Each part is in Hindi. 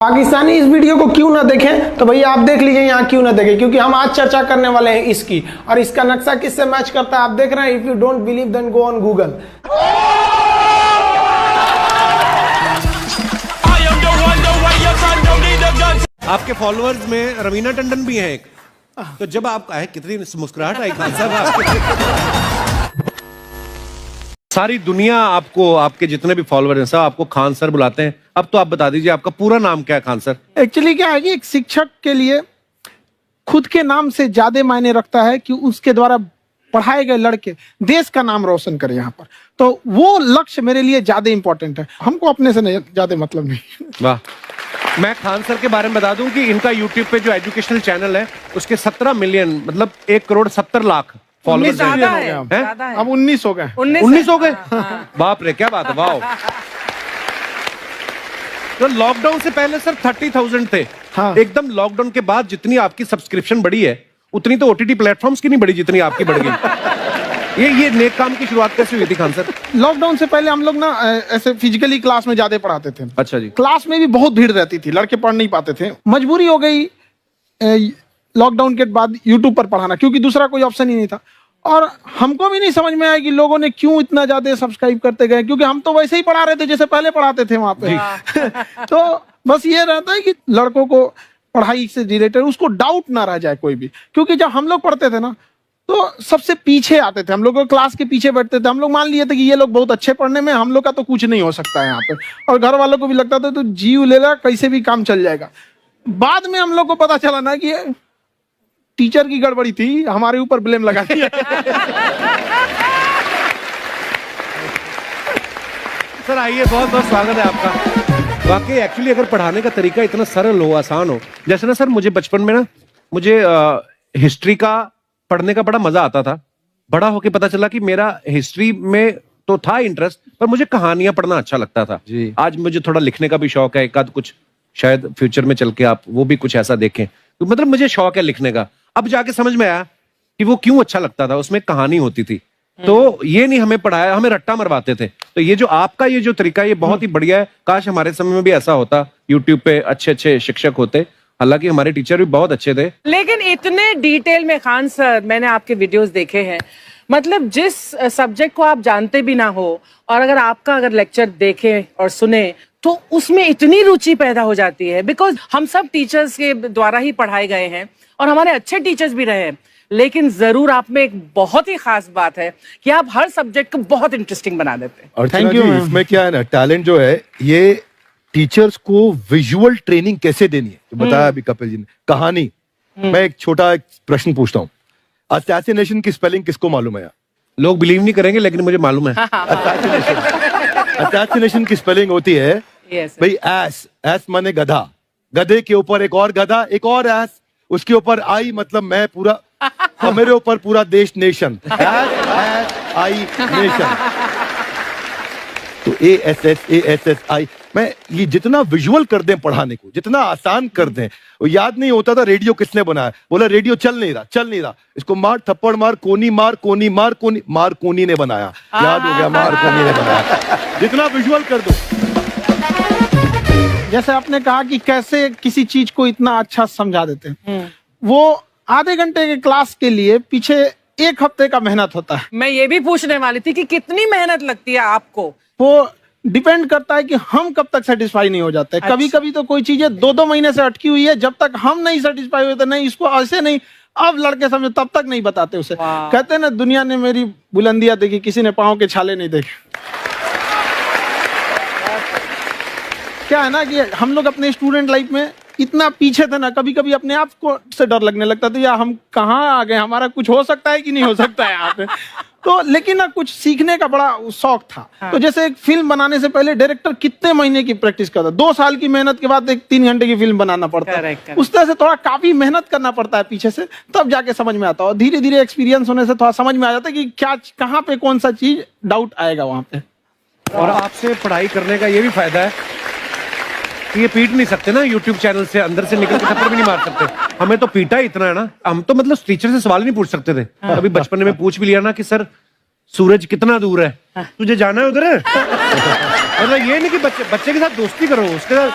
पाकिस्तानी इस वीडियो को क्यों ना देखें तो भैया आप देख लीजिए यहाँ क्यों ना देखें, क्योंकि हम आज चर्चा करने वाले हैं इसकी, और इसका नक्शा किससे मैच करता है आप देख रहे हैं। If you don't believe then go on Google. आपके फॉलोअर्स में रवीना टंडन भी है एक, तो जब आप आए कितनी मुस्कुराहट आई खान साहब आपके। सारी दुनिया आपको, आपके जितने भी फॉलोअर हैं सब आपको खान सर बुलाते हैं। अब तो आप बता दीजिए आपका पूरा नाम क्या है खान सर? एक्चुअली क्या है कि एक शिक्षक के लिए खुद के नाम से ज्यादा मायने रखता है कि उसके द्वारा पढ़ाए गए लड़के देश का नाम रोशन करें यहाँ पर, तो वो लक्ष्य मेरे लिए ज्यादा इंपॉर्टेंट है। हमको अपने से नहीं ज्यादा मतलब नहीं। वाह। मैं खान सर के बारे में बता दूं कि इनका यूट्यूब पे जो एजुकेशनल चैनल है उसके 17 मिलियन मतलब 1,70,00,000 फॉलोअर्स हैं। अब 19 हो गए। 19 हो गए। बाप रे, क्या बात है, वाह। तो लॉकडाउन से पहले सर 30,000 थे। हाँ। एकदम लॉकडाउन के बाद जितनी आपकी सब्सक्रिप्शन बढ़ी है उतनी तो ओटीटी प्लेटफॉर्म्स की नहीं बढ़ी जितनी आपकी बढ़ गई। ये नेक काम की शुरुआत कैसे हुई थी खान सर? लॉकडाउन से पहले हम लोग ना ऐसे फिजिकली क्लास में ज्यादा पढ़ाते थे। अच्छा जी। क्लास में भी बहुत भीड़ रहती थी, लड़के पढ़ नहीं पाते थे। मजबूरी हो गई लॉकडाउन के बाद यूट्यूब पर पढ़ाना, क्योंकि दूसरा कोई ऑप्शन ही नहीं था। और हमको भी नहीं समझ में आया कि लोगों ने क्यों इतना ज्यादा सब्सक्राइब करते गए, क्योंकि हम तो वैसे ही पढ़ा रहे थे जैसे पहले पढ़ाते थे वहां पे। तो बस ये रहता है कि लड़कों को पढ़ाई से रिलेटेड उसको डाउट ना रह जाए कोई भी, क्योंकि जब हम लोग पढ़ते थे ना तो सबसे पीछे आते थे, हम लोग क्लास के पीछे बैठते थे। हम लोग मान लिए थे कि ये लोग बहुत अच्छे पढ़ने में, हम लोग का तो कुछ नहीं हो सकता है यहाँ पे, और घर वालों को भी लगता था तो जीव ले ला कैसे भी काम चल जाएगा। बाद में हम लोग को पता चला ना कि टीचर की गड़बड़ी थी, हमारे ऊपर ब्लेम लगा दिया। सर आइए, बहुत बहुत स्वागत है आपका। वाकई एक्चुअली अगर पढ़ाने का तरीका इतना सरल हो, आसान हो, जैसे ना सर मुझे बचपन में ना मुझे हिस्ट्री का पढ़ने का बड़ा मजा आता था। बड़ा होके पता चला कि मेरा हिस्ट्री में तो था इंटरेस्ट, पर मुझे कहानियां पढ़ना अच्छा लगता था जी। आज मुझे थोड़ा लिखने का भी शौक है, एक आध कुछ शायद फ्यूचर में चल के आप वो भी कुछ ऐसा देखें, तो मतलब मुझे शौक है लिखने का। अब जाके समझ में आया कि वो क्यों अच्छा लगता था, उसमें कहानी होती थी। तो ये नहीं हमें पढ़ाया, हमें रट्टा मरवाते थे। तो ये जो आपका ये जो तरीका ये बहुत ही बढ़िया है। काश हमारे समय में भी ऐसा होता, यूट्यूब पे अच्छे अच्छे शिक्षक होते। हालांकि हमारे टीचर भी बहुत अच्छे थे, लेकिन इतने डिटेल में खान सर मैंने आपके वीडियोस देखे हैं, मतलब जिस सब्जेक्ट को आप जानते भी ना हो और अगर लेक्चर देखें और सुने तो उसमें इतनी रुचि पैदा हो जाती है। बिकॉज हम सब टीचर्स के द्वारा ही पढ़ाए गए हैं और हमारे अच्छे टीचर्स भी रहे हैं, लेकिन जरूर आप में एक बहुत ही खास बात है कि आप हर सब्जेक्ट को बहुत इंटरेस्टिंग बना देते हैं। और थैंक यू। इसमें क्या है ना, टैलेंट जो है ये टीचर्स को विजुअल ट्रेनिंग कैसे देनी है, तो बताया अभी कपिल जी ने। कहानी, मैं एक छोटा प्रश्न पूछता हूँ, असैसिनेशन की स्पेलिंग किसको मालूम है? लोग बिलीव नहीं करेंगे लेकिन मुझे मालूम है। असैसिनेशन की स्पेलिंग होती है भाई एस माने गधा, गधे के ऊपर एक और गधा, एक और एस, उसके ऊपर आई मतलब मैं पूरा, और मेरे ऊपर पूरा देश नेशन, एस आई नेशन। तो ASSASSI मैं ये जितना विजुअल कर दें पढ़ाने को, जितना आसान कर दें। वो याद नहीं होता था रेडियो किसने बनाया, बोला रेडियो चल नहीं रहा, इसको मार थप्पड़ मार, कोनी मार, कोनी मार, मार कोनी ने बनाया, याद हो गया, मार कोनी ने बनाया। जितना विजुअल कर दो। जैसे आपने कहा कि कैसे किसी चीज को इतना अच्छा समझा देते हैं, वो आधे घंटे के क्लास के लिए पीछे 1 हफ्ते का मेहनत होता है। मैं ये भी पूछने वाली थी कि कितनी मेहनत लगती है आपको। वो डिपेंड करता है कि हम कब तक सेटिस्फाई नहीं हो जाते। अच्छा। कभी कभी तो कोई चीजें 2-2 महीने से अटकी हुई है, जब तक हम नहीं सेटिस्फाई होते, नहीं इसको ऐसे नहीं, अब लड़के समझे तब तक नहीं बताते उसे। कहते हैं ना, दुनिया ने मेरी बुलंदियां देखी, किसी ने पांव के छाले नहीं देखे। क्या है ना कि हम लोग अपने स्टूडेंट लाइफ में इतना पीछे थे ना, कभी कभी अपने आप को से डर लगने लगता था, या हम कहाँ आ गए, हमारा कुछ हो सकता है कि नहीं हो सकता है यहाँ पे। तो लेकिन ना कुछ सीखने का बड़ा शौक था। हाँ। तो जैसे एक फिल्म बनाने से पहले डायरेक्टर कितने महीने की प्रैक्टिस करता है, 2 साल की मेहनत के बाद एक 3 घंटे की फिल्म बनाना पड़ता है। उस तरह से थोड़ा काफी मेहनत करना पड़ता है पीछे से, तब जाके समझ में आता है। और धीरे धीरे एक्सपीरियंस होने से थोड़ा समझ में आ जाता है कि क्या कहाँ पे कौन सा चीज डाउट आएगा वहां पे। और आपसे पढ़ाई करने का ये भी फायदा है कि ये पीट नहीं सकते ना यूट्यूब चैनल से, अंदर से निकल के थप्पड़ भी नहीं मार सकते। हमें तो पीटा इतना है ना, हम तो मतलब टीचर से सवाल नहीं पूछ सकते थे। अभी बचपन में पूछ भी लिया ना कि सर सूरज कितना दूर है, तुझे जाना है उधर है। मतलब ये नहीं कि बच्चे के साथ दोस्ती करो, उसके साथ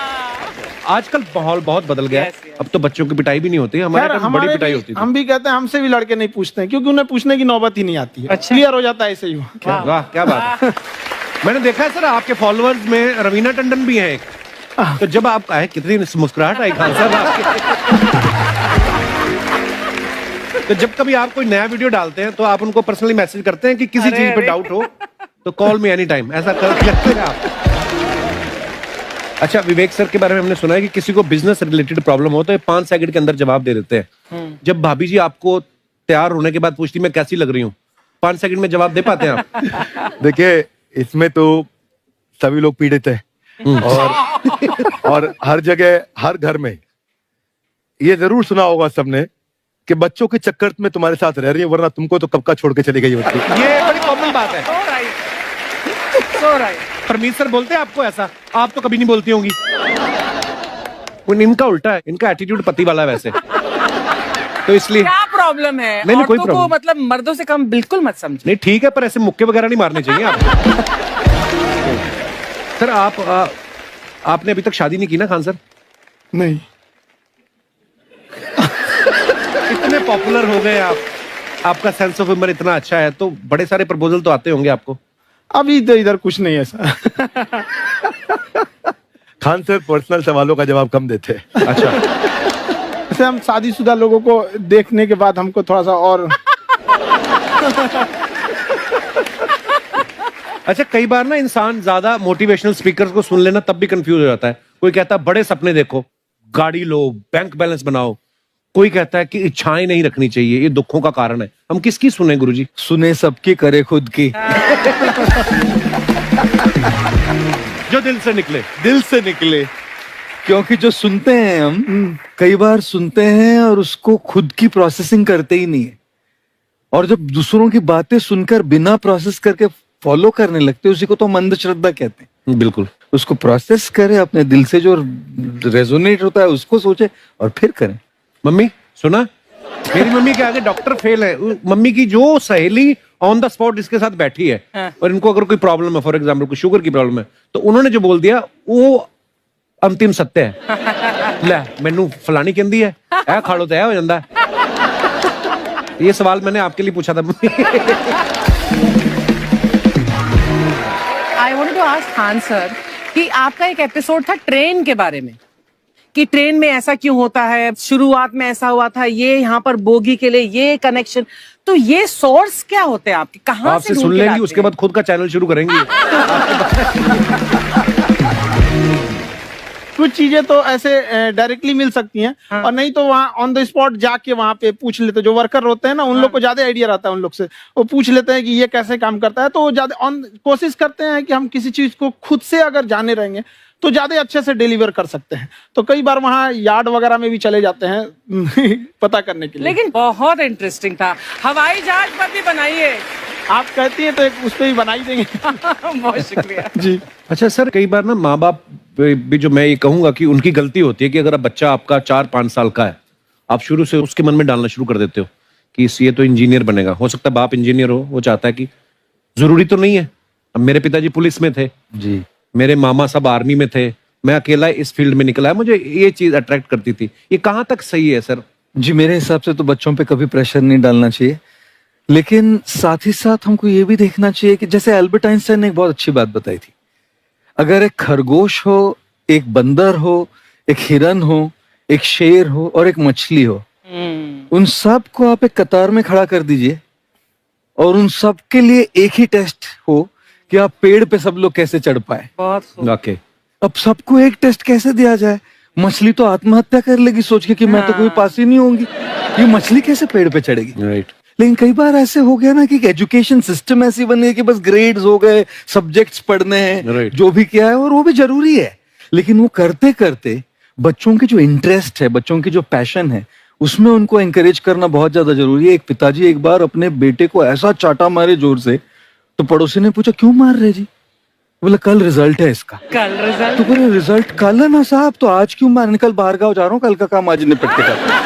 आजकल माहौल बहुत बदल गया है। Yes, yes. अब तो बच्चों की पिटाई भी नहीं होती है, हमारे खैर, टाइम बड़ी हमारे पिटाई भी- होती थी। हम भी कहते हैं हमसे भी लड़के नहीं पूछते हैं क्योंकि उन्हें पूछने की नौबत ही नहीं आती है। अच्छा। क्लियर हो जाता है ऐसे ही। वाह क्या बात है। मैंने देखा है सर आपके फॉलोअर्स में रवीना टंडन भी है एक, तो जब आप आए कितनी मुस्कुराहट आई खान साहब आपके। तो जब कभी आप कोई नया वीडियो डालते हैं तो आप उनको पर्सनली मैसेज करते हैं कि किसी अरे, चीज पे अरे। डाउट हो तो कॉल मी एनी टाइम, ऐसा करते हैं आप? अच्छा, विवेक सर के बारे में हमने सुना है कि किसी को बिजनेस रिलेटेड प्रॉब्लम हो तो ये 5 सेकंड के अंदर जवाब दे देते हैं। जब भाभी जी आपको तैयार होने के बाद पूछती मैं कैसी लग रही हूँ, 5 सेकंड में जवाब दे पाते हैं आप? देखिए, इसमें तो सभी लोग पीड़ित हैं और हर जगह हर घर में ये जरूर सुना होगा सबने कि बच्चों के चक्कर में तुम्हारे साथ रह रही है, वरना तुमको तो कब का छोड़ के चली गई होती। ये बड़ी कॉमन बात है। So right. So right. Parmeet sir बोलते हैं आपको ऐसा? आप तो कभी नहीं बोलती होंगी। इनका उल्टा है, इनका एटीट्यूड पति वाला है वैसे, तो इसलिए। क्या प्रॉब्लम है? नहीं, कोई औरतों को problem। मतलब मर्दों से कम बिल्कुल मत समझो। नहीं ठीक है, पर ऐसे मुक्के वगैरह नहीं मारने चाहिए आपको। सर आपने अभी तक शादी नहीं की ना खान सर? नहीं, इतने पॉपुलर हो गए आप, आपका सेंस ऑफ ह्यूमर इतना अच्छा है, तो बड़े सारे प्रपोजल तो आते होंगे आपको। अभी तो इधर कुछ नहीं है सर। खान सर पर्सनल सवालों का जवाब कम देते हैं। अच्छा, वैसे हम शादीशुदा लोगों को देखने के बाद हमको थोड़ा सा और अच्छा कई बार ना इंसान ज्यादा मोटिवेशनल स्पीकर्स को सुन लेना तब भी कंफ्यूज हो जाता है। कोई कहता है बड़े सपने देखो, गाड़ी लो, बैंक बैलेंस बनाओ, कोई कहता है कि इच्छाएं नहीं रखनी चाहिए, ये दुखों का कारण है। हम किसकी सुने गुरुजी? सुने सबकी करे खुद की। जो दिल से निकले। दिल से निकले, क्योंकि जो सुनते हैं हम कई बार सुनते हैं और उसको खुद की प्रोसेसिंग करते ही नहीं है, और जब दूसरों की बातें सुनकर बिना प्रोसेस करके फॉलो करने लगते हैं, उसी को तो हम अंधश्रद्धा कहते हैं। बिल्कुल। उसको प्रोसेस करे, अपने दिल से जो रेजोनेट होता है उसको सोचे और फिर करें। मम्मी सुना, मेरी मम्मी के आगे डॉक्टर फेल है। मम्मी की जो सहेली ऑन द स्पॉट इसके साथ बैठी है और इनको अगर कोई प्रॉब्लम है, फॉर एग्जाम्पल कोई शुगर की प्रॉब्लम है, तो उन्होंने जो बोल दिया वो अंतिम सत्य है। ले मैनू फलानी कहती है ऐ खाड़ो तो ऐ हो जाता है। ये सवाल मैंने आपके लिए पूछा था mummy. I want to ask Khan sir कि आपका एक एपिसोड था ट्रेन के बारे में, कि ट्रेन में ऐसा क्यों होता है, शुरुआत में ऐसा हुआ था, ये यहाँ पर बोगी के लिए ये कनेक्शन, तो ये सोर्स क्या होते हैं आपके, कहाँ से आपसे ढूंढ सुन के लेंगी, लाते उसके हैं? बाद खुद का चैनल शुरू करेंगी। कुछ चीजें तो ऐसे डायरेक्टली मिल सकती हैं और नहीं तो वहाँ ऑन द स्पॉट जाके वहाँ पे पूछ लेते, जो वर्कर होते हैं ना उन लोग को ज्यादा आइडिया रहता है, उन लोग से वो पूछ लेते हैं कि ये कैसे काम करता है, तो वो ज्यादा कोशिश करते हैं कि हम किसी चीज को खुद से अगर जाने रहेंगे तो ज्यादा अच्छे से डिलीवर कर सकते हैं। तो कई बार वहाँ यार्ड वगैरह में भी चले जाते हैं पता करने के लिए। लेकिन बहुत इंटरेस्टिंग था, हवाई जहाज पर भी बनाइए। आप कहती हैं तो एक उस पर भी बना ही देंगे। बहुत शुक्रिया। जी। अच्छा सर, कई बार ना माँ बाप भी, जो मैं ये कहूंगा कि उनकी गलती होती है कि अगर बच्चा आपका 4-5 साल का है, आप शुरू से उसके मन में डालना शुरू कर देते हो कि ये तो इंजीनियर बनेगा। हो सकता है बाप इंजीनियर हो, वो चाहता है कि जरूरी तो नहीं है। अब मेरे पिताजी पुलिस में थे जी, मेरे मामा सब आर्मी में थे, मैं अकेला इस फील्ड में निकला है, मुझे ये चीज अट्रैक्ट करती थी। ये कहाँ तक सही है सर? जी मेरे हिसाब से तो बच्चों पे कभी प्रेशर नहीं डालना चाहिए, लेकिन साथ ही साथ हमको ये भी देखना चाहिए कि जैसे एल्बर्ट आइंस्टाइन ने एक बहुत अच्छी बात बताई थी, अगर एक खरगोश हो, एक बंदर हो, एक हिरन हो, एक शेर हो और एक मछली हो, उन सब को आप एक कतार में खड़ा कर दीजिए और उन सब के लिए एक ही टेस्ट हो कि आप पेड़ पे सब लोग कैसे चढ़ पाए। बहुत खूब। वाकई। अब सबको एक टेस्ट कैसे दिया जाए? मछली तो आत्महत्या कर लेगी सोच के कि मैं तो कोई पास ही नहीं होंगी, ये मछली कैसे पेड़ पे चढ़ेगी? राइट। लेकिन कई बार ऐसे हो गया ना कि एजुकेशन सिस्टम ऐसी बन गई कि बस ग्रेड्स हो गए, सब्जेक्ट्स पढ़ने हैं, Right. जो भी किया है, और वो भी जरूरी है, लेकिन वो करते करते बच्चों की जो इंटरेस्ट है, बच्चों की जो पैशन है, उसमें उनको एंकरेज करना बहुत ज्यादा जरूरी है। एक पिताजी एक बार अपने बेटे को ऐसा चाटा मारे जोर से, तो पड़ोसी ने पूछा क्यों मार रहे जी? बोला कल रिजल्ट है इसका। कल रिजल्ट? तो बोले रिजल्ट कल है ना साहब, तो आज क्यों मारने? कल बाहर गाँव जा रहा हूँ, कल का काम आज निपट के करता।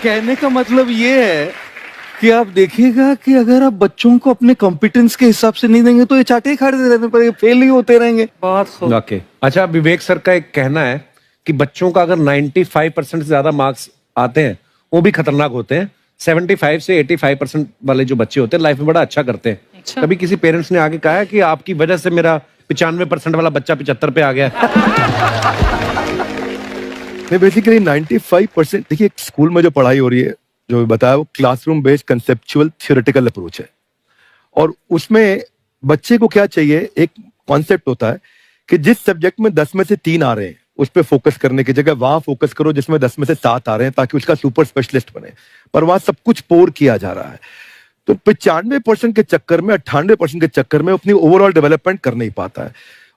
कहने का मतलब ये है कि आप देखिएगा कि अगर आप बच्चों को अपने कॉम्पिटेंस के हिसाब से नहीं देंगे तो ये चाटे ही खाते रहने पड़ेंगे, फेल ही होते रहेंगे। बहुत खूब। ओके, अच्छा, विवेक सर का एक कहना है कि बच्चों का अगर 95% से ज्यादा मार्क्स आते हैं वो भी खतरनाक होते हैं। 75 से 85% वाले जो बच्चे होते हैं लाइफ में बड़ा अच्छा करते हैं। अच्छा। कभी किसी पेरेंट्स ने आगे कहा है कि आपकी वजह से मेरा 95% वाला बच्चा 75 पे आ गया? नहीं, बेसिकली 95% देखिए, स्कूल में जो पढ़ाई हो रही है, जो बताया, वो classroom based conceptual theoretical approach है। और उसमें बच्चे को क्या चाहिए, एक कॉन्सेप्ट होता है कि जिस सब्जेक्ट में 10 में से 3 आ रहे हैं उस पर फोकस करने की जगह वहां फोकस करो जिसमें 10 में से 7 आ रहे हैं, ताकि उसका सुपर स्पेशलिस्ट बने। पर वहां सब कुछ पोर किया जा रहा है। तो 95% के चक्कर में, 98% के चक्कर में अपनी ओवरऑल डेवलपमेंट कर नहीं पाता है।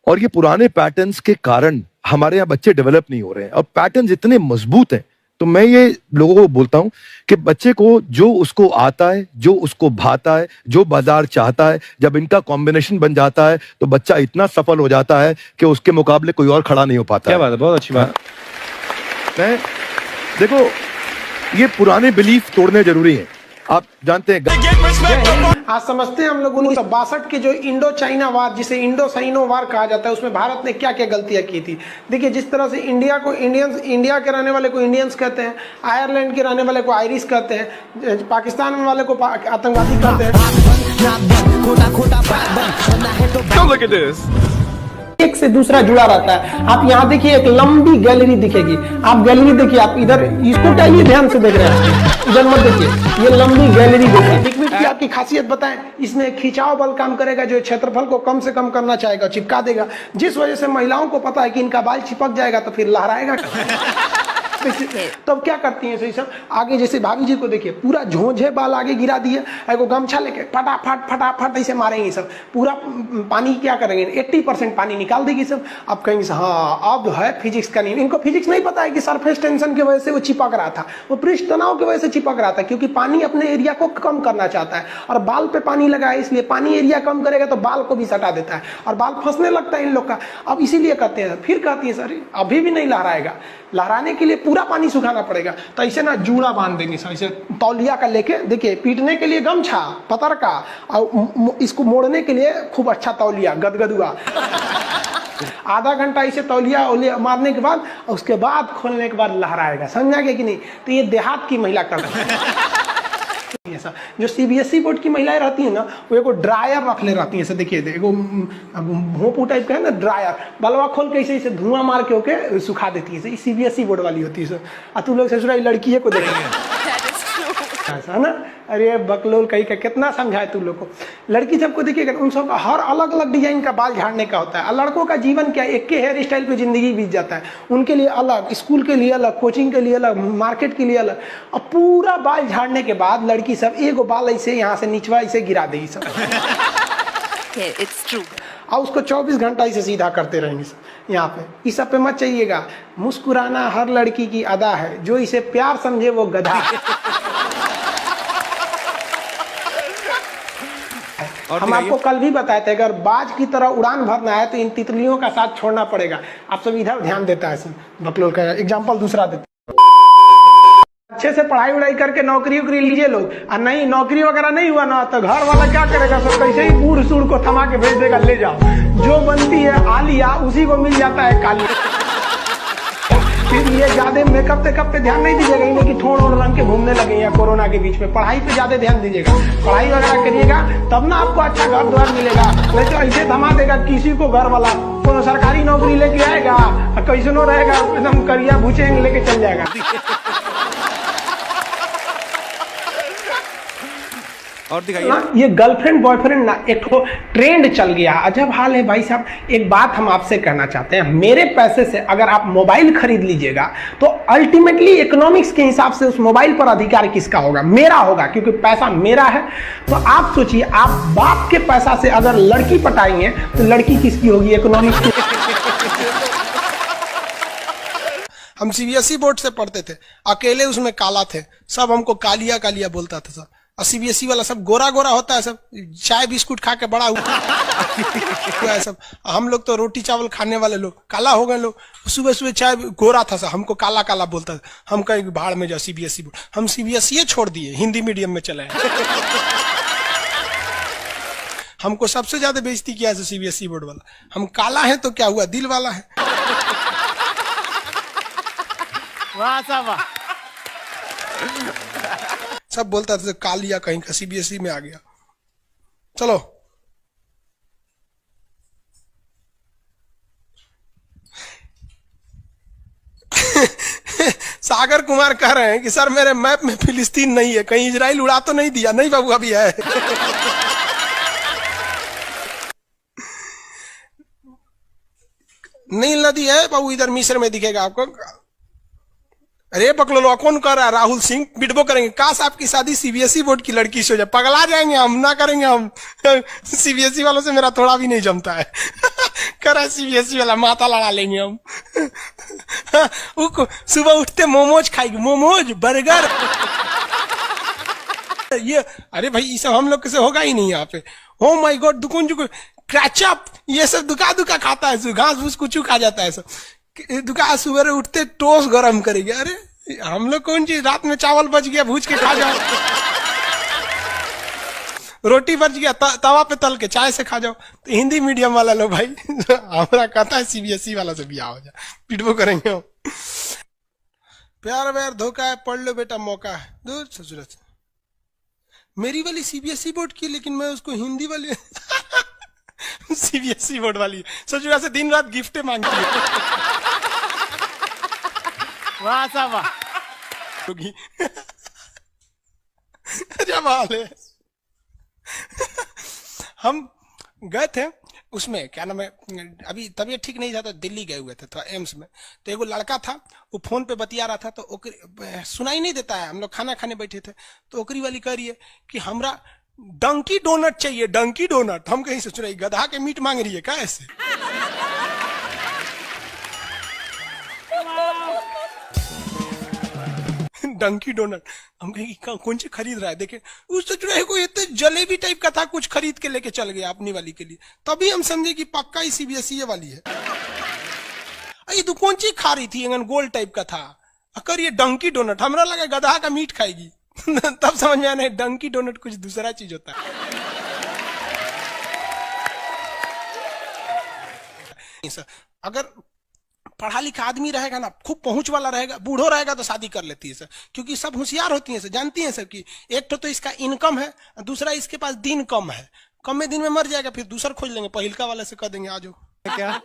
और ये पुराने पैटर्न्स के कारण हमारे यहाँ बच्चे डेवलप नहीं हो रहे हैं। और पैटर्न्स इतने मजबूत हैं, तो मैं ये लोगों को बोलता हूं कि बच्चे को जो उसको आता है, जो उसको भाता है, जो बाजार चाहता है, जब इनका कॉम्बिनेशन बन जाता है तो बच्चा इतना सफल हो जाता है कि उसके मुकाबले कोई और खड़ा नहीं हो पाता। क्या बात है, बहुत अच्छी बात। मैं देखो, ये पुराने बिलीफ तोड़ने जरूरी हैं। आप जानते हैं, आज समझते हैं हम लोग 1962 के जो इंडो चाइना वार, जिसे इंडो साइनो वार कहा जाता है, उसमें भारत ने क्या क्या गलतियां की थी। देखिए, जिस तरह से इंडिया को इंडियंस, इंडिया के रहने वाले को इंडियंस कहते हैं, आयरलैंड के रहने वाले को आयरिश कहते हैं, पाकिस्तान वाले को आतंकवादी कहते हैं। एक से दूसरा जुड़ा रहता है। आप यहाँ देखिए, एक लंबी गैलरी दिखेगी। आप गैलरी देखिए, आप इधर इसको क्या ध्यान से देख रहे हैं, इधर मत देखिए, ये लंबी गैलरी देखिए। पिगमिंट की आपकी खासियत बताएं, इसमें खिंचाव बल काम करेगा, जो क्षेत्रफल को कम से कम करना चाहेगा, चिपका देगा। जिस वजह से महिलाओं को पता है कि इनका बाल चिपक जाएगा तो फिर लहराएगा। तब क्या करती हैं सही सब, आगे जैसे भाभी जी को देखिए, पूरा झोंझे बाल आगे गिरा दिए, एगो गमछा लेके फटाफट फटाफट ऐसे मारेंगे सब। पूरा पानी क्या करेंगे, 80% पानी निकाल देगी सब। अब कहेंगे हाँ, अब है फिजिक्स का नियम। इनको फिजिक्स नहीं पता है कि सरफेस टेंशन की वजह से वो चिपक रहा था, वो पृष्ठ तनाव की वजह से चिपक रहा था, क्योंकि पानी अपने एरिया को कम करना चाहता है और बाल पे पानी लगा है, इसलिए पानी एरिया कम करेगा तो बाल को भी सटा देता है और बाल फंसने लगता है इन लोग का। अब इसीलिए कहते हैं, फिर कहती है सर अभी भी नहीं लहराएगा, लहराने के लिए पूरा पानी सुखाना पड़ेगा। तो ऐसे ना जूड़ा बांध देंगे सर, ऐसे तौलिया का लेके, देखिए पीटने के लिए गमछा पतर का, और इसको मोड़ने के लिए खूब अच्छा तौलिया गदगदुआ। आधा घंटा इसे तौलिया मारने के बाद, उसके बाद खोलने के बाद लहराएगा। समझा गया कि नहीं? तो ये देहात की महिला कर रही है। जो सीबीएसई बोर्ड की महिलाएं रहती है ना, वो एगो ड्रायर रख ले रहती है। ऐसे देखिए, एगो भोंपू टाइप का है ना ड्रायर, बलवा खोल के ऐसे धुआं मार के ओके सुखा देती है। सीबीएसई बोर्ड वाली होती है। और तू लोग ससुराल लड़की को देखेंगे ऐसा ना, अरे बकलोल कहीं का कितना समझाए तू लोग को। लड़की सबको देखिएगा, उन सब का हर अलग अलग डिजाइन का बाल झाड़ने का होता है। और लड़कों का जीवन क्या, एक के हेयर स्टाइल पे जिंदगी बीत जाता है। उनके लिए अलग, स्कूल के लिए अलग, कोचिंग के लिए अलग, मार्केट के लिए अलग। और पूरा बाल झाड़ने के बाद लड़की सब एगो बाल ऐसे यहाँ से निचवा ऐसे गिरा देगी सब। It's true. और उसको 24 घंटा इसे सीधा करते रहेंगे सब। यहाँ पे इस सब पे मत चाहिएगा। मुस्कुराना हर लड़की की अदा है, जो इसे प्यार समझे वो गधा। हम आपको कल भी बताए थे, अगर बाज की तरह उड़ान भरना है तो इन तितलियों का साथ छोड़ना पड़ेगा। आप सब इधर ध्यान देता है। बकलोल का एग्जाम्पल दूसरा देते, अच्छे से पढ़ाई उड़ाई करके नौकरी उकरी लीजिए लोग, और नहीं नौकरी वगैरह नहीं हुआ ना तो घर वाला क्या करेगा, सब कैसे ही बूढ़ सूढ़ को थमा के भेज देगा, ले जाओ। जो बनती है आलिया उसी को मिल जाता है कालिया। फिर ये ज्यादा मेकअप टेकअप पे ध्यान नहीं दीजिएगा, इन्हें कि ठोड़ ओढ़ रंग के घूमने लगे या कोरोना के बीच में। पढ़ाई पे ज्यादा ध्यान दीजिएगा, पढ़ाई वगैरह करिएगा, तब ना आपको अच्छा घर द्वार मिलेगा। नहीं तो ऐसे थमा देगा किसी को घर वाला, कोनो सरकारी नौकरी लेके आएगा, कैसे नो रहेगा, एकदम करिया भूचेंग लेके चल जाएगा। और दिखाइए ना, ये गर्लफ्रेंड बॉयफ्रेंड ना एक ट्रेंड चल गया, अजब हाल है भाई साहब। एक बात हम आपसे कहना चाहते हैं, मेरे पैसे से अगर आप मोबाइल खरीद लीजिएगा तो अल्टीमेटली इकोनॉमिक्स के हिसाब से उस मोबाइल पर अधिकार किसका होगा? मेरा होगा, क्योंकि पैसा मेरा है। तो आप सोचिए, आप बाप के पैसा से अगर लड़की पटाएंगे तो लड़की किसकी होगी? इकोनॉमिक्स की। हम सीबीएसई बोर्ड से पढ़ते थे, अकेले उसमें काला थे, सब हमको कालिया कालिया बोलता था सब। और सीबीएसई वाला सब गोरा गोरा होता है, सब चाय बिस्कुट खा के बड़ा हुआ है सब। हम लोग तो रोटी चावल खाने वाले लोग काला हो गए लोग। सुबह सुबह चाय गोरा था सब, हमको काला काला बोलता था। हम कहीं भाड़ में जाओ सीबीएसई बोर्ड, हम सीबीएसई छोड़ दिए, हिंदी मीडियम में चले। हमको सबसे ज्यादा बेइज्जती किया है सीबीएसई बोर्ड वाला। हम काला है तो क्या हुआ, दिल वाला है। वाह साहब वाह। सब बोलता था कालिया कहीं का सीबीएसई में आ गया। चलो सागर कुमार कह रहे हैं कि सर मेरे मैप में फिलिस्तीन नहीं है, कहीं इजराइल उड़ा तो नहीं दिया? नहीं बाबू अभी है। नील नदी है बाबू, इधर मिस्र में दिखेगा आपको। अरे बकलोलो कौन कर रहा है? राहुल सिंह बिडबो करेंगे, काश आपकी शादी सीबीएसई बोर्ड की लड़की से हो जाए, पगला जाएंगे हम, ना करेंगे हम। सीबीएसई वालों से मेरा थोड़ा भी नहीं जमता है। करा सीबीएसई वाला माथा लड़ा लेंगे हम। सुबह उठते मोमोज खाएगी, मोमोज बर्गर। ये अरे भाई ये सब हम लोग से होगा ही नहीं यहाँ पे। ओ माय गॉड, दुकुन जुकुन क्रैचअप ये सब दुका दुका खाता है, घास फूस कुछ खा जाता है सब। दुका सुबह उठते टोस्ट गरम करेंगे। अरे हम लोग कौन चीज, रात में चावल बच गया भूज के खा जाओ, रोटी बच गया तवा पे तल के चाय से खा जाओ। तो हिंदी मीडियम वाला लो भाई, हमारा कहता है सीबीएसई वाला से बिया हो जाए, पिटबो करेंगे हम। प्यार व्यार धोखा है, पढ़ लो बेटा मौका है। दूर ससुर से मेरी वाली सीबीएसई बोर्ड की, लेकिन मैं उसको हिंदी वाली सीबीएसई बोर्ड वाली ससुरा से दिन रात गिफ्टें मांगती है। वाह साहब वाह। जब हाल है। हम गए थे उसमें, क्या नाम है, अभी तबीयत ठीक नहीं था तो दिल्ली गए हुए थे थोड़ा एम्स में। तो एगो लड़का था, वो फोन पे बतिया रहा था, तो सुनाई नहीं देता है। हम लोग खाना खाने बैठे थे, तो ओकरी वाली कह रही है कि हमरा डंकी डोनट चाहिए, डंकी डोनट। हम कहीं से सुनाई, गधा के मीट मांग रही है क्या ऐसे? डंकी डोनट। हम कहेंगे कौन सी खरीद रहा है, देखे उस तो जो कोई इतने जलेबी टाइप का था, कुछ खरीद के लेके चल गया अपनी वाली के लिए। तभी हम समझे कि पक्का ही सीबीएसई वाली है। ये तो कौन सी खा रही थी, गोल टाइप का था, अकर ये डंकी डोनट। हमरा लगा गधा का मीट खाएगी। तब समझ में आया डंकी डोनट कुछ दूसरा चीज होता है। अगर पढ़ा लिखा आदमी रहेगा ना, खूब पहुंच वाला रहेगा, बूढ़ो रहेगा तो शादी कर लेती है सर, क्योंकि सब होशियार होती हैं सर, जानती हैं सर कि एक तो इसका इनकम है, दूसरा इसके पास दिन कम है, कम में दिन में मर जाएगा, फिर दूसरा खोज लेंगे, पहिलका वाले से कह देंगे आ जाओ। क्या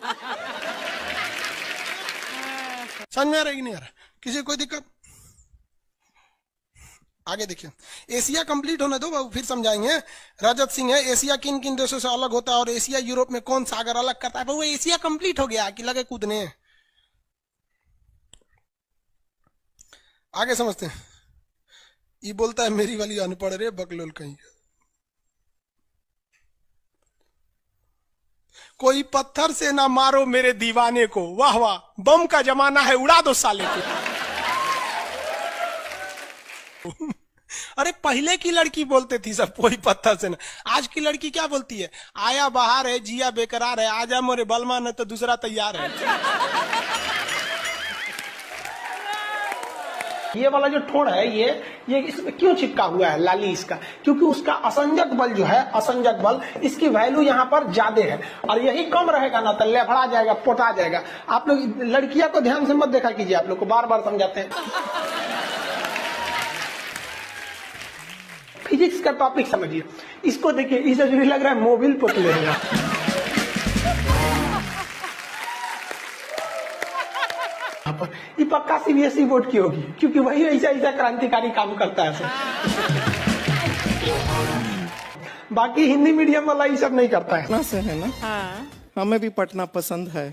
समझ में आ रहा है कि नहीं आ रहा? किसी कोई दिक्कत? आगे देखिए, एशिया कंप्लीट होने दो बाबू, फिर समझाएंगे। रजत सिंह है, एशिया किन किन देशों से अलग होता है और एशिया यूरोप में कौन सागर अलग करता है? वो एशिया कंप्लीट हो गया कि लगे कूदने। आगे समझते हैं। ये बोलता है मेरी वाली अनपढ़ रे बकलोल कहीं। कोई पत्थर से ना मारो मेरे दीवाने को, वाह वाह, बम का जमाना है, उड़ा दो साले को। अरे पहले की लड़की बोलते थी सब कोई पत्थर से ना, आज की लड़की क्या बोलती है? आया बाहर है, जिया बेकरार है, आजा मोरे बलमा न तो दूसरा तैयार है। ये वाला जो ठोड़ है, ये इसमें क्यों चिपका हुआ है लाली इसका? क्योंकि उसका असंजक बल जो है, असंजक बल, इसकी वैल्यू यहाँ पर ज्यादा है, और यही कम रहेगा ना तो लेफड़ा जाएगा, पोटा जाएगा। आप लोग लड़कियां को ध्यान से मत देखा कीजिए, आप लोग को बार बार समझाते हैं। फिजिक्स का टॉपिक समझिए, इसको देखिए, इसे जो लग रहा है मोबिल पुतले है। ये पक्का सीबीएसई बोर्ड की होगी, क्योंकि वही ऐसा ऐसा क्रांतिकारी काम करता है सर। बाकी हिंदी मीडियम वाला ये सब नहीं करता है। से है ना? हाँ। हमें भी पटना पसंद है।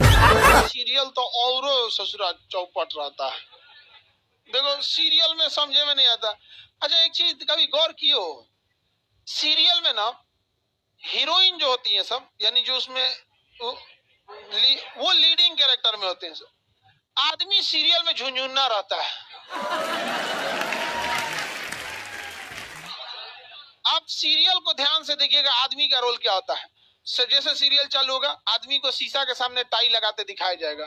सीरियल तो और ससुरा चौपट रहता है। देखो सीरियल में समझे में नहीं आता। अच्छा एक चीज कभी गौर किए हो, सीरियल में ना हीरोइन जो होती है सब, यानी जो उसमें वो लीडिंग कैरेक्टर में होते हैं सब, आदमी सीरियल में झुंझुन्ना रहता है। सीरियल को ध्यान से देखिएगा, आदमी का रोल क्या होता है। जैसे सीरियल चालू होगा, आदमी को शीशा के सामने टाई लगाते दिखाया जाएगा,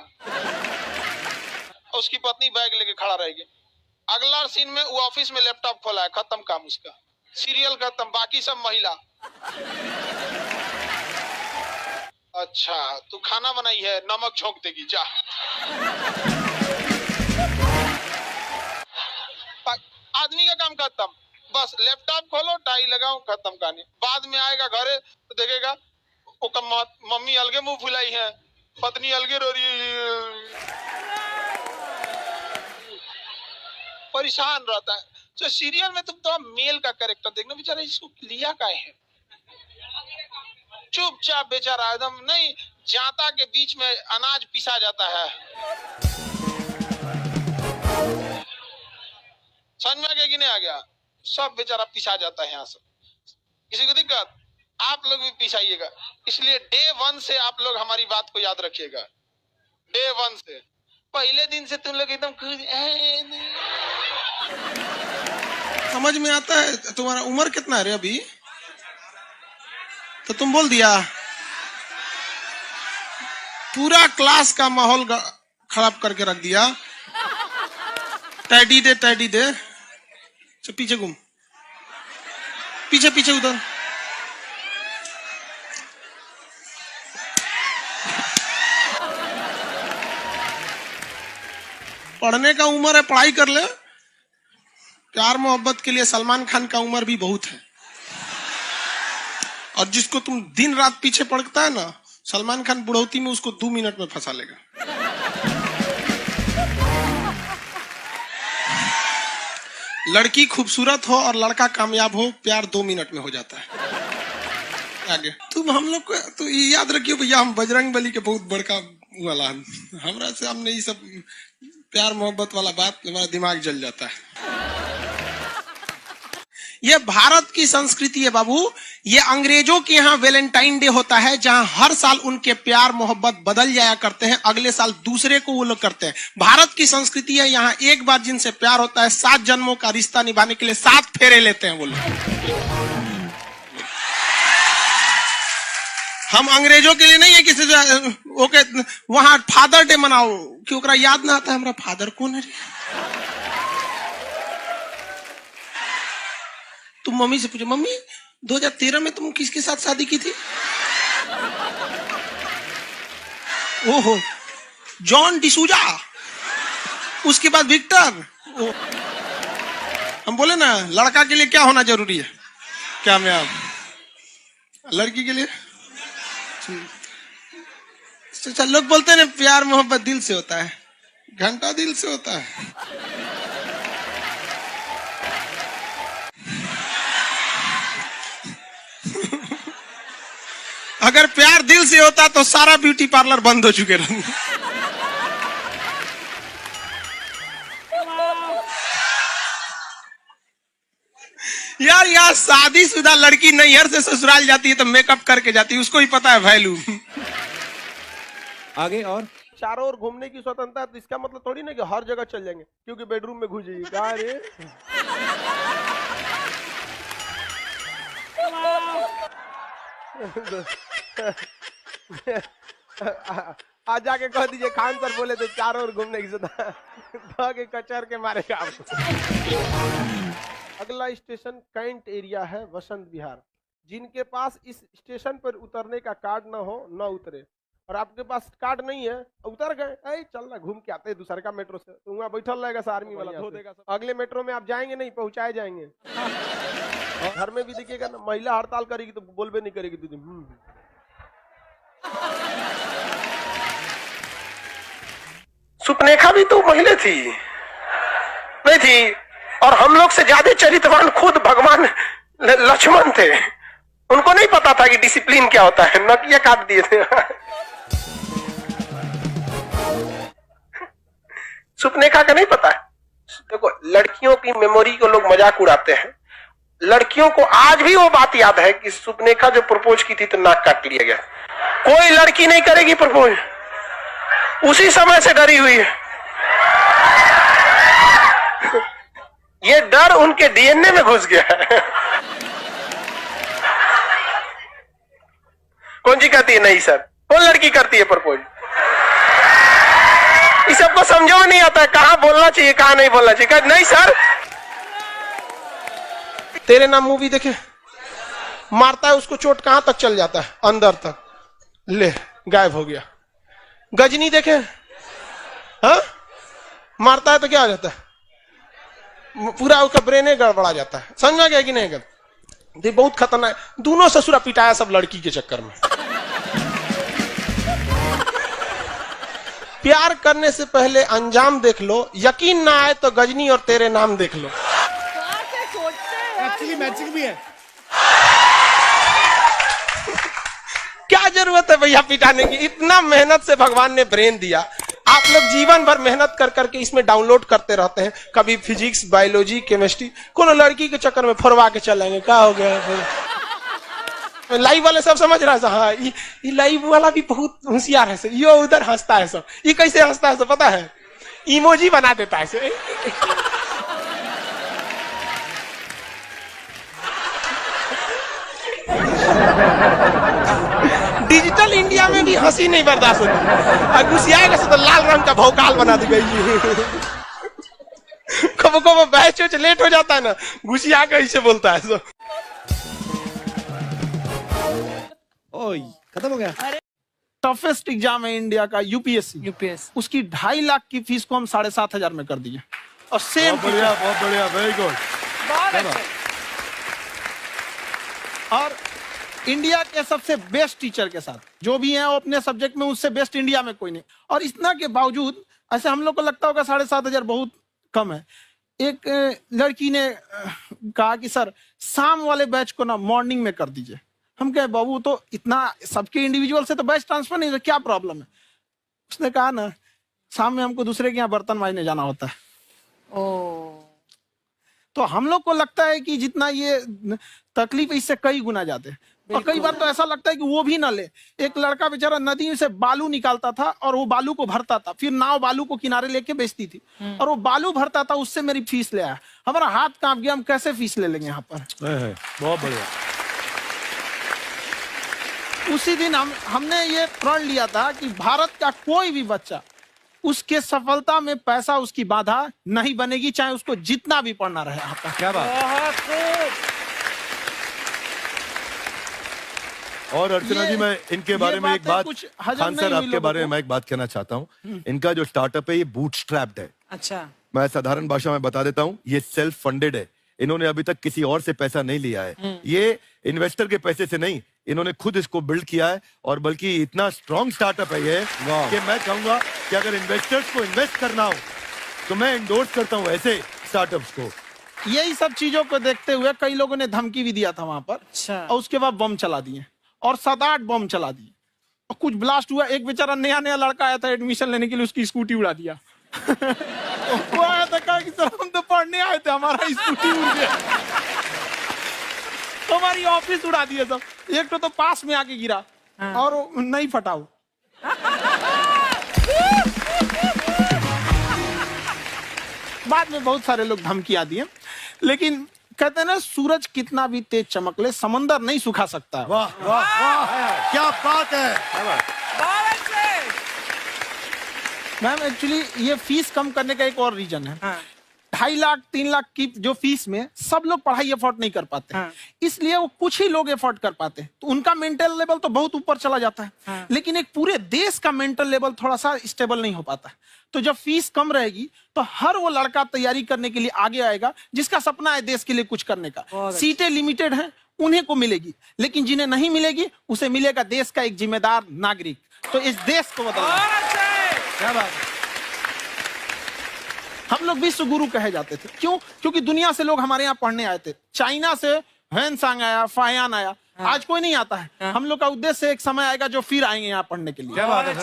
उसकी पत्नी बैग लेके खड़ा रहेगी। अगला सीन में वो ऑफिस में लैपटॉप खोला है, खत्म काम उसका, सीरियल खत्म, बाकी सब महिला। अच्छा तू खाना बनाई है, नमक झोंक देगी जा। आदमी का काम खत्म, बस लैपटॉप खोलो, टाई लगाओ, खत्म कहानी। बाद में आएगा घरे तो देखेगा मम्मी अलगे मुंह फुलाई है, पत्नी अलगे रो रही है, परेशान रहता है। तो सीरियल में तुम तो मेल का कैरेक्टर देखना, बेचारा इसको लिया क्या है, चुपचाप बेचारा एकदम नहीं, जाता के बीच में अनाज पिसा जाता है। समझ में आ गया कि नहीं आ गया? सब बेचारा पिसा जाता है यहाँ से। किसी को दिक्कत? आप लोग भी पिसाइएगा। इसलिए डे 1 से आप लोग हमारी बात को याद रखिएगा। डे 1 से, पहले दिन से तुम लोग एकदम समझ में आता है। तुम्हारा उम्र कितना है रे अभी? तो तुम बोल दिया, पूरा क्लास का माहौल खराब करके रख दिया। टैडी दे, टैडी दे, तो पीछे घूम, पीछे पीछे उधर। पढ़ने का उम्र है, पढ़ाई कर ले। प्यार मोहब्बत के लिए सलमान खान का उम्र भी बहुत है। और जिसको तुम दिन रात पीछे पड़ता है ना, सलमान खान बुढ़ौती में उसको 2 मिनट में फंसा लेगा। लड़की खूबसूरत हो और लड़का कामयाब हो, प्यार 2 मिनट में हो जाता है। आगे तुम हम लोग को तो याद रखियो भैया, हम बजरंग बली के बहुत बड़का वाला, हमरा से हमने ये सब प्यार मोहब्बत वाला बात, हमारा दिमाग जल जाता है। ये भारत की संस्कृति है बाबू। ये अंग्रेजों के यहाँ वैलेंटाइन डे होता है, जहां हर साल उनके प्यार मोहब्बत बदल जाया करते हैं, अगले साल दूसरे को वो लोग करते हैं। भारत की संस्कृति है, यहाँ एक बार जिनसे प्यार होता है, 7 जन्मों का रिश्ता निभाने के लिए 7 फेरे लेते हैं वो लोग। हम अंग्रेजों के लिए नहीं है किसी ओके वहां फादर डे मनाओ कि ओकरा याद ना आता है हमारा फादर कौन है। तुम मम्मी से पूछो, मम्मी 2013 में तुम किसके साथ शादी की थी? ओहो, जॉन डिसूजा, उसके बाद विक्टर। हम बोले ना, लड़का के लिए क्या होना जरूरी है? क्या मैं आप लड़की के लिए? अच्छा, लोग बोलते हैं ना प्यार मोहब्बत दिल से होता है, घंटा दिल से होता है। अगर प्यार दिल से होता तो सारा ब्यूटी पार्लर बंद हो चुके रहते। यार यार, शादीशुदा लड़की नैहर से ससुराल जाती है तो मेकअप करके जाती है, उसको ही पता है वैल्यू। आगे और चारों ओर घूमने की स्वतंत्रता, तो इसका मतलब थोड़ी ना कि हर जगह चल जाएंगे क्योंकि बेडरूम में घुस जाइए। कहा रे आज जाके कह दीजिए खान सर बोले थे चारों ओर घूमने की स्वतंत्रता, के कचर के मारेगा आपको। अगला स्टेशन कैंट एरिया है, वसंत विहार। जिनके पास इस स्टेशन पर उतरने का कार्ड ना हो न उतरे, और आपके पास कार्ड नहीं है उतर गए, चल ना घूम के आते हैं दूसरे का मेट्रो से, तो वहाँ बैठल रहेगा आर्मी वाला धो देगा। अगले मेट्रो में आप जाएंगे नहीं, पहुंचाए जाएंगे। घर में भी देखिएगा ना, महिला हड़ताल करेगी तो बोलबे नहीं करेगी दीदी। सुपनेखा भी तो महिला थी, नहीं थी? और हम लोग से ज्यादा चरित्रवान खुद भगवान लक्ष्मण थे। उनको नहीं पता था कि डिसिप्लिन क्या होता है, नकिया काट दिए थे। सुपनेखा का नहीं पता है। देखो, लड़कियों की मेमोरी को लोग मजाक उड़ाते हैं। लड़कियों को आज भी वो बात याद है कि सुपनेखा जो प्रपोज की थी तो नाक काट लिया गया। कोई लड़की नहीं करेगी प्रपोज, उसी समय से डरी हुई है। ये डर उनके डीएनए में घुस गया है। कौन सी कहती है नहीं सर? कौन लड़की करती है प्रपोज? इस सबको समझो में नहीं आता है कहाँ बोलना चाहिए कहाँ नहीं बोलना चाहिए। कहा, नहीं सर। तेरे नाम मूवी देखे, मारता है उसको चोट कहां तक चल जाता है, अंदर तक, ले गायब हो गया। गजनी देखे, हाँ मारता है तो क्या हो जाता है, पूरा उसका ब्रेन गड़बड़ा जाता है। समझ में गया कि नहीं? गया बहुत खतरनाक। दोनों ससुरा पिटाया सब लड़की के चक्कर में। प्यार करने से पहले अंजाम देख लो, यकीन ना आए तो गजनी और तेरे नाम देख लो। एक्चुअली मैचिंग भी है। क्या जरूरत है भैया पिटाने की? इतना मेहनत से भगवान ने ब्रेन दिया। आप लोग जीवन भर मेहनत कर करके इसमें डाउनलोड करते रहते हैं, कभी फिजिक्स, बायोलॉजी, केमिस्ट्री। कोनो लड़की के चक्कर में फरवा के चलेंगे, क्या हो गया फिर? लाइव वाले सब समझ रहा है, हाँ ये लाइव वाला भी बहुत होशियार है सर, यो उधर हंसता है सब। ये कैसे हंसता है सब पता है? इमोजी बना देता है सर। डिजिटल इंडिया में भी हंसी नहीं बर्दाश्त होती, और घुसियाएगा तो लाल रंग का भौकाल बना दी गई। कबो कबो बैच लेट हो जाता है ना, घुसिया के ऐसे बोलता है सब। ओए खत्म हो गया। टफेस्ट एग्जाम है इंडिया का, यूपीएससी। उसकी 2.5 लाख की फीस को हम 7,500 में कर दिए। और सेम बढ़िया, बहुत बढ़िया, वेरी गुड। और इंडिया के सबसे बेस्ट टीचर के साथ जो भी हैं वो अपने सब्जेक्ट में उससे बेस्ट इंडिया में कोई नहीं। और इतना के बावजूद ऐसे हम लोग को लगता होगा 7,500 बहुत कम है। एक लड़की ने कहा कि सर शाम वाले बैच को ना मॉर्निंग में कर दीजिए। हम कहे बाबू तो इतना सबके इंडिविजुअल से तो बैच ट्रांसफर नहीं, तो क्या प्रॉब्लम है? उसने कहा ना शाम में हमको दूसरे के यहाँ बर्तन मांजने जाना होता है। तो हम लोग को लगता है कि जितना ये तकलीफ इससे कई गुना ज्यादा है। और कई बार तो ऐसा लगता है कि वो भी ना ले। एक लड़का बेचारा नदी से बालू निकालता था और वो बालू को भरता था, फिर नाव बालू को किनारे लेके बेचती थी, और वो बालू भरता था, उससे मेरी फीस ले आया। हमारा हाथ कांप गया, हम कैसे फीस ले लेंगे यहाँ पर? बहुत बढ़िया। उसी दिन हमने ये प्रण लिया था कि भारत का कोई भी बच्चा उसके सफलता में पैसा उसकी बाधा नहीं बनेगी, चाहे उसको जितना भी पढ़ना रहे। आपका क्या बात। और अर्चना जी, मैं इनके बारे में एक बात, खान सर आपके बारे में मैं एक बात कहना चाहता हूँ। इनका जो स्टार्टअप है ये बूटस्ट्रैप्ड है। अच्छा, मैं साधारण भाषा में बता देता हूँ, ये सेल्फ फंडेड है। इन्होंने अभी तक किसी और से पैसा नहीं लिया है। ये इन्वेस्टर के पैसे से नहीं, इन्होंने खुद इसको बिल्ड किया है। और बल्कि इतना स्ट्रॉन्ग स्टार्टअप है ये कि मैं कहूंगा कि अगर इन्वेस्टर्स को इन्वेस्ट करना हो तो मैं इंडोर्स करता हूँ ऐसे स्टार्टअप्स को। यही सब चीजों को देखते हुए कई लोगों ने धमकी भी दिया था वहां पर। अच्छा। और उसके बाद बम चला दिए, और 7-8 बम चला दिए, और कुछ ब्लास्ट हुआ। एक बेचारा नया लड़का आया था एडमिशन लेने के लिए, उसकी स्कूटी उड़ा दिया। वो आया था, कहा कि सर हम तो पढ़ने आए थे, हमारा स्कूटी उड़ गया। तो हमारी ऑफिस उड़ा दिए सब। एक तो पास में आके गिरा, और नहीं फटा वो। बाद में बहुत सारे लोग धमकियां दिए, लेकिन कहते हैं ना सूरज कितना भी तेज चमक ले समंदर नहीं सुखा सकता। वाह वाह वाह, क्या बात है। मैम एक्चुअली ये फीस कम करने का एक और रीजन है। 2.5 लाख 3 लाख की जो फीस में सब लोग पढ़ाई अफोर्ड नहीं कर पाते, इसलिए वो कुछ ही लोग अफोर्ड कर पाते हैं, तो उनका मेंटल लेवल तो बहुत ऊपर चला जाता है। लेकिन एक पूरे देश का मेंटल लेवल थोड़ा सा स्टेबल नहीं हो पाता। तो जब फीस कम रहेगी तो हर वो लड़का तैयारी करने के लिए आगे आएगा जिसका सपना है देश के लिए कुछ करने का। सीटें लिमिटेड हैं, उन्हें को मिलेगी, लेकिन जिन्हें नहीं मिलेगी उसे मिलेगा देश का एक जिम्मेदार नागरिक। तो इस देश को बदलना। क्या बात है। हम लोग विश्व गुरु कहे जाते थे, क्यों? क्योंकि दुनिया से लोग हमारे यहाँ पढ़ने आए थे। चाइना से ह्वेनसांग आया, फायान आया, आज कोई नहीं आता है। हम लोग का उद्देश्य एक समय आएगा जो फिर आएंगे यहाँ पढ़ने के लिए। क्या बात है।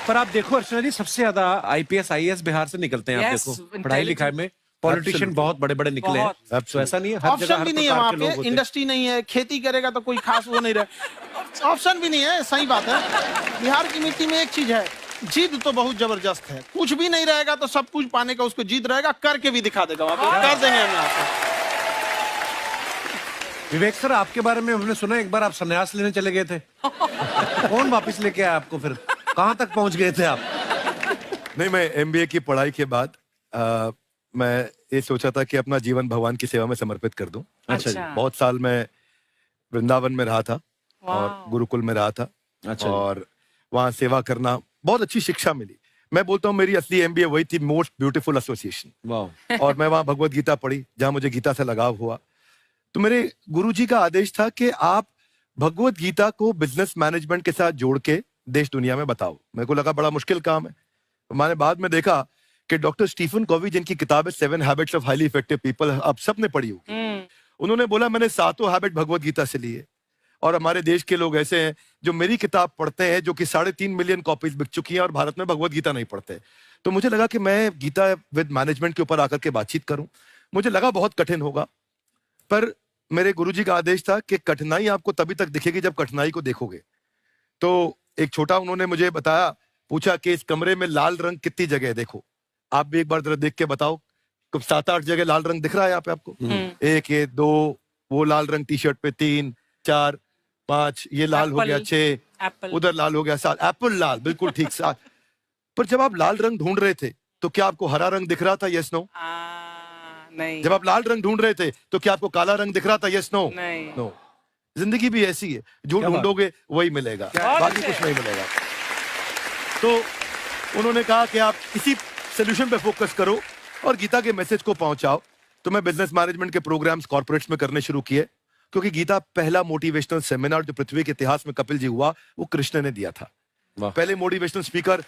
पर आप देखो अर्चना जी, सबसे ज्यादा IPS IAS बिहार से निकलते हैं। आप देखो पढ़ाई लिखाई में पॉलिटिशियन बहुत बड़े बड़े निकले हैं। तो ऐसा नहीं है, हर जगह ऑप्शन भी नहीं है वहाँ पे, इंडस्ट्री नहीं है, खेती करेगा तो कोई खास वो नहीं रहे, ऑप्शन भी नहीं है। सही बात है। बिहार की मिट्टी में एक चीज है, जिद तो बहुत जबरदस्त है। कुछ भी नहीं रहेगा तो सब कुछ पाने का उसको जिद रहेगा, करके भी दिखा देगा। वहाँ पे कर देंगे हम यहाँ पे। विवेक सर, आपके बारे में हमने सुना एक बार आप संन्यास लेने चले गए थे। कौन वापस लेके आया आपको? फिर कहाँ तक पहुंच गए थे आप? नहीं, मैं एमबीए की पढ़ाई के बाद मैं ये सोचा था कि अपना जीवन भगवान की सेवा में समर्पित कर दूं। अच्छा जी। बहुत साल मैं वृंदावन में रहा था और गुरुकुल में रहा था। अच्छा। और वहाँ सेवा करना, बहुत अच्छी शिक्षा मिली। मैं बोलता हूँ मेरी असली एमबीए वही थी, मोस्ट ब्यूटीफुल एसोसिएशन। वाह। और मैं वहाँ भगवत गीता पढ़ी, जहाँ मुझे गीता से लगाव हुआ। तो मेरे गुरुजी का आदेश था कि आप भगवत गीता को बिजनेस मैनेजमेंट के साथ जोड़ के देश दुनिया में बताओ। मेरे को लगा बड़ा मुश्किल काम है। मैंने बाद में देखा कि डॉक्टर स्टीफन कॉवी, जिनकी किताब है 7 habits of highly effective people, आप सबने पढ़ी होगी, उन्होंने बोला मैंने 7 हैबिट भगवत गीता से लिए। और हमारे देश के लोग ऐसे हैं जो मेरी किताब पढ़ते हैं, जो कि 3.5 मिलियन कॉपीज बिक चुकी हैं, और भारत में भगवत गीता नहीं पढ़ते। तो मुझे लगा कि मैं गीता विद मैनेजमेंट के ऊपर आकर के बातचीत करूं। मुझे लगा बहुत कठिन होगा, पर मेरे गुरुजी का आदेश था कि कठिनाई आपको तभी तक दिखेगी जब कठिनाई को देखोगे। तो एक छोटा उन्होंने मुझे बताया, पूछा कि इस कमरे में लाल रंग कितनी जगह है, देखो आप भी एक बार जरा देख के बताओ। 7-8 जगह लाल रंग दिख रहा है यहाँ पे आपको? 1 ये 2, वो लाल रंग टी शर्ट पे 3 4 5, ये लाल हो गया 6, उधर लाल हो गया 7, एप्पल लाल, बिल्कुल ठीक 7। पर जब आप लाल रंग ढूंढ रहे थे तो क्या आपको हरा रंग दिख रहा था? Yes no? नहीं। जब आप लाल रंग ढूंढ रहे थे तो क्या आपको काला रंग दिख रहा था? Yes no? नहीं। नो। जिंदगी भी ऐसी है, जो ढूंढोगे वही मिलेगा, बाकी कुछ नहीं मिलेगा। तो उन्होंने कहा कि आप इसी सोल्यूशन पे फोकस करो और गीता के मैसेज को पहुंचाओ। तो मैं बिजनेस मैनेजमेंट के प्रोग्राम्स कॉर्पोरेट्स में करने शुरू किए, क्योंकि गीता पहला मोटिवेशनल सेमिनार जो पृथ्वी के इतिहास में कपिल जी हुआ, वो कृष्ण ने दिया था। पहले मोटिवेशनल स्पीकर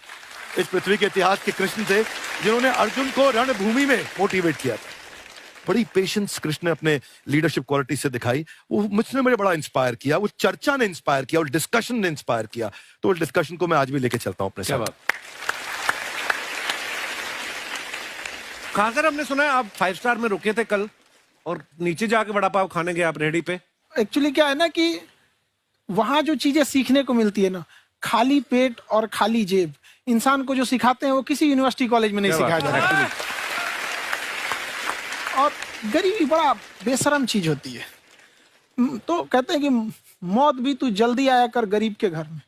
इस पृथ्वी के इतिहास के कृष्ण थे, जिन्होंने अर्जुन को रणभूमि में मोटिवेट किया था। बड़ी पेशेंस कृष्ण ने अपने लीडरशिप क्वालिटी से दिखाई। वो मुझसे मुझे बड़ा इंस्पायर किया, वो चर्चा ने इंस्पायर किया, और डिस्कशन ने इंस्पायर किया। तो उस डिस्कशन को मैं आज भी लेके चलता हूं अपने साथ। कहाँ सर, हमने सुना है आप 5 स्टार में रुके थे कल, और नीचे जाके वड़ा पाव खाने गए आप रेहड़ी पे। एक्चुअली क्या है ना कि वहां जो चीजें सीखने को मिलती है ना, खाली पेट और खाली जेब इंसान को जो सिखाते हैं वो किसी यूनिवर्सिटी कॉलेज में नहीं सिखाया जाता। और गरीबी बड़ा बेशरम चीज होती है। तो कहते हैं कि मौत भी तू जल्दी आया कर गरीब के घर में।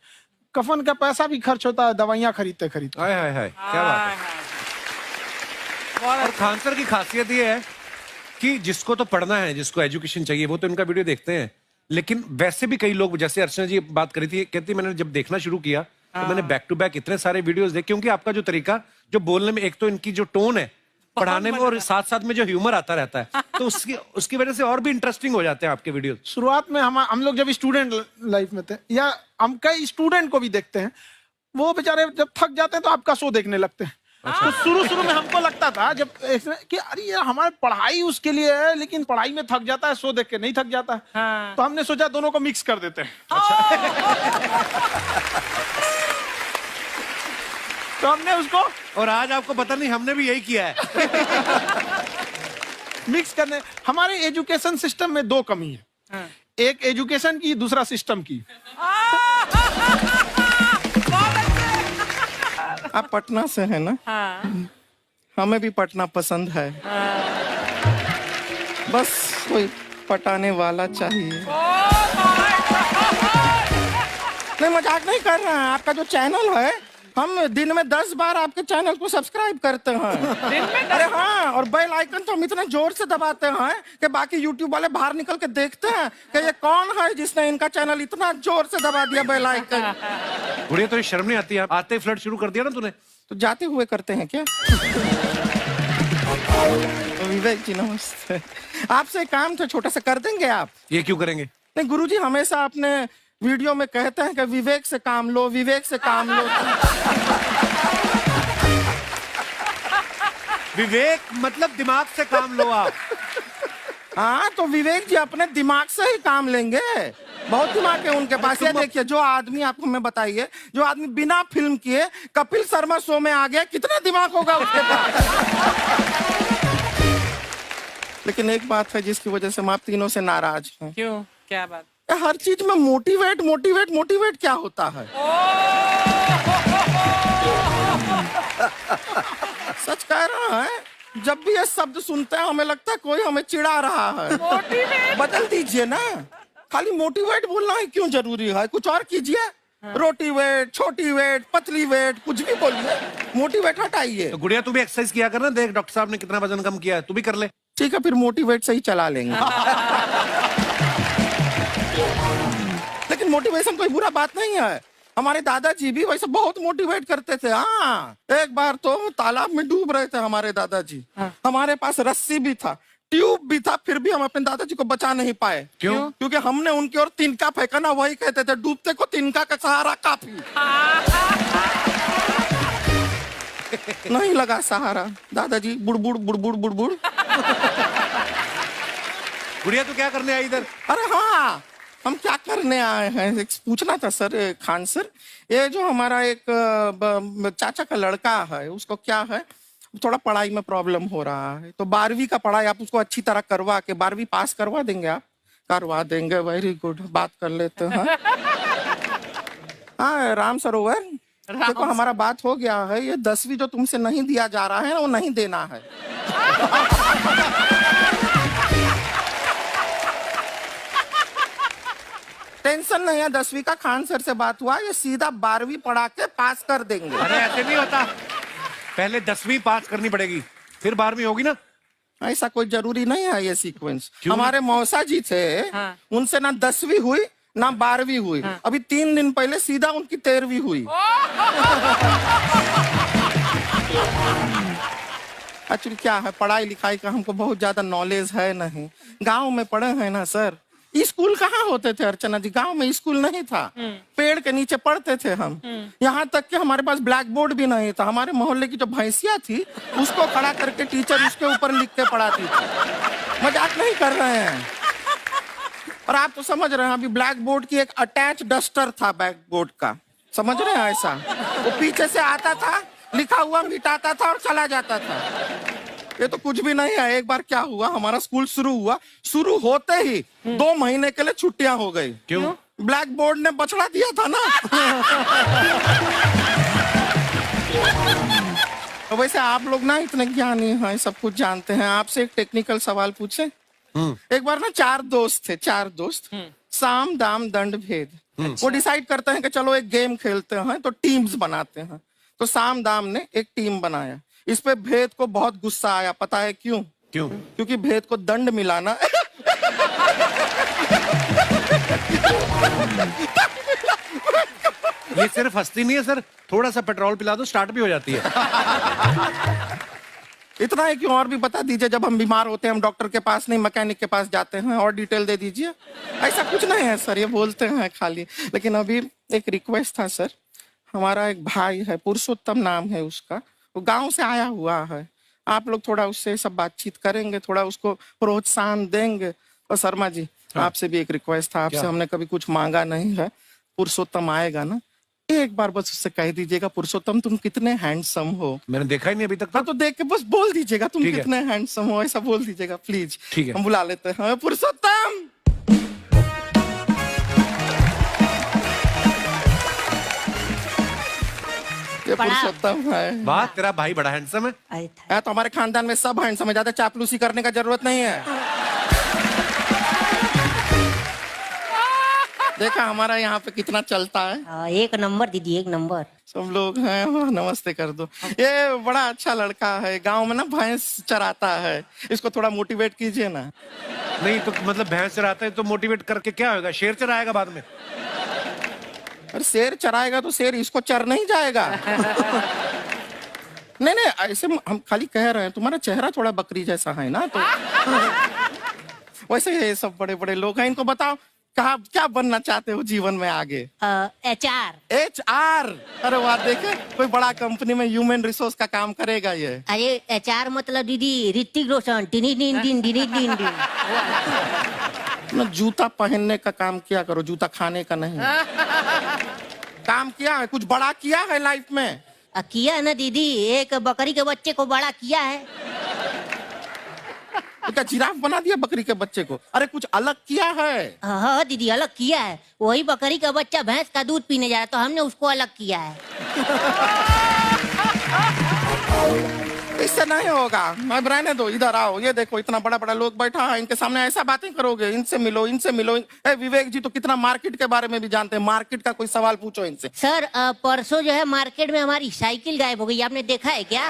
कफन का पैसा भी खर्च होता है दवाइयां खरीदते खरीदते। हाय हाय हाय, क्या बात है। और खान सर की खासियत ये है कि जिसको तो पढ़ना है, जिसको एजुकेशन चाहिए, वो तो इनका वीडियो देखते हैं। लेकिन वैसे भी कई लोग, जैसे अर्चना जी बात करी थी, कहती मैंने जब देखना शुरू किया तो मैंने बैक टू बैक इतने सारे वीडियोस देखे, क्योंकि आपका जो तरीका जो बोलने में, एक तो इनकी जो टोन है पढ़ाने में, और साथ साथ में जो ह्यूमर आता रहता है, तो उसकी वजह से और भी इंटरेस्टिंग हो जाते हैं आपके वीडियो। शुरुआत में हम लोग जब स्टूडेंट लाइफ में थे, या हम कई स्टूडेंट को भी देखते हैं, वो बेचारे जब थक जाते हैं तो आपका शो देखने लगते हैं। तो शुरू में हमको लगता था जब कि अरे यार हमारी पढ़ाई उसके लिए है, लेकिन पढ़ाई में थक जाता है, शो देख के नहीं थक जाता है। हाँ। तो हमने सोचा दोनों को मिक्स कर देते हैं। तो हमने उसको, और आज आपको पता नहीं हमने भी यही किया है। मिक्स करने। हमारे एजुकेशन सिस्टम में 2 कमी है। हाँ। एक एजुकेशन की, दूसरा सिस्टम की। आप पटना से है ना? हाँ। हमें भी पटना पसंद है। बस कोई पटाने वाला चाहिए। नहीं, मजाक नहीं कर रहे हैं। आपका जो चैनल है, हम दिन में 10 बार आपके चैनल को सब्सक्राइब करते हैं। दिन में 10? अरे हाँ, और बेल आइकन तो हम इतना जोर से दबाते हैं कि बाकी यूट्यूब वाले बाहर निकल के देखते हैं कि ये कौन है जिसने इनका चैनल इतना जोर से दबा दिया बेल आइकन। बुढ़िया, तो शर्म नहीं आती? आते ही फ्लर्ट शुरू कर दिया ना तूने। तो जाते हुए करते हैं क्या? विवेक जी नमस्ते। आपसे काम था छोटा सा, कर देंगे आप? ये क्यों करेंगे? नहीं, गुरुजी हमेशा अपने वीडियो में कहते हैं कि विवेक से काम लो, विवेक से काम लो। विवेक मतलब दिमाग से काम लो आप। हाँ, तो विवेक जी अपने दिमाग से ही काम लेंगे। बहुत दिमाग है उनके पास। ये देखिए, जो आदमी, आपको मैं बताइए, जो आदमी बिना फिल्म किए कपिल शर्मा शो में आ गया, कितना दिमाग होगा उसके पास। लेकिन एक बात है जिसकी वजह से हम आप तीनों से नाराज हैं। क्यों? क्या बात? हर चीज में मोटिवेट मोटिवेट मोटिवेट क्या होता है? सच कह रहा है। जब भी ये शब्द सुनते हैं हमें लगता है कोई हमें चिढ़ा रहा है। बदल दीजिए ना, खाली मोटिवेट बोलना ही क्यों जरूरी है? कुछ और कीजिए। रोटी वेट, छोटी वेट, पतली वेट, कुछ भी बोलिए, मोटिवेट हटाइए। तो गुड़िया तू भी एक्सरसाइज किया कर ना, देख डॉक्टर साहब ने कितना वजन कम किया है, तू भी कर ले। ठीक है, फिर मोटिवेट से ही चला लेंगे। लेकिन मोटिवेशन कोई बुरा बात नहीं है। हमारे दादाजी भी वैसे बहुत मोटिवेट करते थे। हाँ, एक बार तो तालाब में डूब रहे थे हमारे दादाजी। हमारे पास रस्सी भी था, ट्यूब भी था, फिर भी हम अपने दादाजी को बचा नहीं पाए। क्यों? क्योंकि हमने उनकी ओर तिनका फेंका ना, वही कहते थे डूबते को तिनका का सहारा काफी। नहीं लगा सहारा, दादाजी बुड़बुड़ बुड़बुड़ बुड़बुड़। गुड़िया तू क्या करने आई इधर? अरे हाँ, हम क्या करने आए हैं एक पूछना था सर। खान सर, ये जो हमारा एक चाचा का लड़का है, उसको क्या है, थोड़ा पढ़ाई में प्रॉब्लम हो रहा है, तो 12वीं का पढ़ाई आप उसको अच्छी तरह करवा के 12वीं पास करवा देंगे आप? करवा देंगे, वेरी गुड, बात कर लेते हैं। हाँ राम सरोवर, देखो हमारा बात हो गया है, ये 10वीं जो तुमसे नहीं दिया जा रहा है वो नहीं देना है। टेंशन नहीं है, 10वीं का खान सर से बात हुआ, ये सीधा 12वीं पढ़ा के पास कर देंगे। अरे ऐसे नहीं होता, पहले 10वीं पास करनी पड़ेगी, फिर 12वीं होगी ना। ऐसा कोई जरूरी नहीं है ये सीक्वेंस। हमारे मौसा जी थे, उनसे ना 10वीं हुई ना 12वीं हुई, अभी 3 दिन पहले सीधा उनकी 13वीं हुई। एक्चुअली क्या है, पढ़ाई लिखाई का हमको बहुत ज्यादा नॉलेज है नहीं, गांव में पढ़े हैं ना सर। स्कूल कहाँ होते थे अर्चना जी, गांव में स्कूल नहीं था, पेड़ के नीचे पढ़ते थे हम। यहाँ तक कि हमारे पास ब्लैक बोर्ड भी नहीं था, हमारे मोहल्ले की जो भैंसिया थी उसको खड़ा करके टीचर उसके ऊपर लिख के पढ़ाती थी। मजाक नहीं कर रहे हैं। और आप तो समझ रहे हैं, अभी ब्लैक बोर्ड की एक अटैच डस्टर था बैक बोर्ड का, समझ रहे हैं ऐसा, वो पीछे से आता था, लिखा हुआ मिटाता था और चला जाता था। ये तो कुछ भी नहीं है। एक बार क्या हुआ, हमारा स्कूल शुरू हुआ, शुरू होते ही 2 महीने के लिए छुट्टियां हो गई। क्यों? ब्लैक बोर्ड ने बछड़ा दिया था ना। तो वैसे आप लोग ना इतने ज्ञानी हैं, सब कुछ जानते हैं, आपसे एक टेक्निकल सवाल पूछे। एक बार ना 4 दोस्त थे, 4 दोस्त, साम दाम दंड भेद। वो डिसाइड करते हैं कि चलो एक गेम खेलते हैं, तो टीम्स बनाते हैं। तो साम दाम ने एक टीम बनाया, इस पे भेद को बहुत गुस्सा आया, पता है क्यों? क्यों? क्योंकि भेद को दंड मिलाना। ये सिर्फ हंसती नहीं है सर, थोड़ा सा पेट्रोल पिला दो स्टार्ट भी हो जाती है। इतना है कि और भी बता दीजिए, जब हम बीमार होते हैं हम डॉक्टर के पास नहीं मैकेनिक के पास जाते हैं, और डिटेल दे दीजिए। ऐसा कुछ नहीं है सर, ये बोलते हैं खाली। लेकिन अभी एक रिक्वेस्ट था सर, हमारा एक भाई है, पुरुषोत्तम नाम है उसका, वो गांव से आया हुआ है, आप लोग थोड़ा उससे सब बातचीत करेंगे, थोड़ा उसको प्रोत्साहन देंगे। और शर्मा जी, आपसे भी एक रिक्वेस्ट था, आपसे हमने कभी कुछ मांगा नहीं है, पुरुषोत्तम आएगा ना, एक बार बस उससे कह दीजिएगा, पुरुषोत्तम तुम कितने हैंडसम हो। मैंने देखा ही नहीं अभी तक। तो देख के बस बोल दीजिएगा तुम कितने हैंडसम हो, ऐसा बोल दीजिएगा प्लीज। ठीक है, हम बुला लेते हैं पुरुषोत्तम। ये पुरुषोत्तम है। वाह, तेरा भाई बड़ा हैंडसम है। तो हमारे खानदान में सब हैंडसम है, ज्यादा चापलूसी करने का जरूरत नहीं है। देखा हमारा यहाँ पे कितना चलता है। एक नंबर दीदी, एक नंबर। सब लोग हैं, नमस्ते कर दो। ये बड़ा अच्छा लड़का है, गांव में ना भैंस चराता है, इसको थोड़ा मोटिवेट कीजिए ना। नहीं तो मतलब भैंस चराता है तो मोटिवेट करके क्या होगा, शेर चराएगा बाद में? अरे शेर चराएगा तो शेर इसको चर नहीं जाएगा। नहीं नहीं, ऐसे हम खाली कह रहे हैं, तुम्हारा चेहरा थोड़ा बकरी जैसा है ना, तो वैसे ये सब बड़े बड़े लोग हैं, इनको बताओ कहा क्या बनना चाहते हो जीवन में आगे? HR। HR? अरे वाह, देखे कोई बड़ा कंपनी में ह्यूमन रिसोर्स का काम करेगा ये। अरे HR मतलब दीदी ऋतिक रोशन, टिनी टिन टिन टिनी टिन टिन। ना जूता पहनने का काम किया करो, जूता खाने का नहीं। काम किया है, कुछ बड़ा किया है लाइफ में? किया है ना दीदी, एक बकरी के बच्चे को बड़ा किया है। तो क्या जिराफ बना दिया बकरी के बच्चे को? अरे कुछ अलग किया है। हाँ दीदी, अलग किया है। वही बकरी का बच्चा भैंस का दूध पीने जा रहा है, तो हमने उसको अलग किया है। इससे नहीं होगा। मैं रहने दो, इधर आओ, ये देखो इतना बड़ा बड़ा लोग बैठा है, इनके सामने ऐसा बातें करोगे? इनसे मिलो, इनसे मिलो। विवेक जी तो कितना मार्केट के बारे में भी जानते हैं, मार्केट का कोई सवाल पूछो इनसे। सर परसों जो है मार्केट में हमारी साइकिल गायब हो गई, आपने देखा है क्या?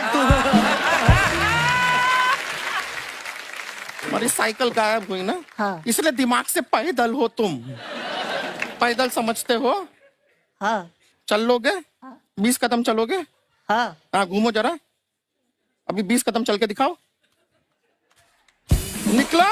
हमारी साइकिल गायब हुई ना? हाँ। इसलिए दिमाग से पैदल हो तुम, पैदल समझते हो? हाँ। चल लोगे? 20 कदम चलोगे? हाँ, घूमो जरा, अभी 20 कदम चल के दिखाओ। निकलो।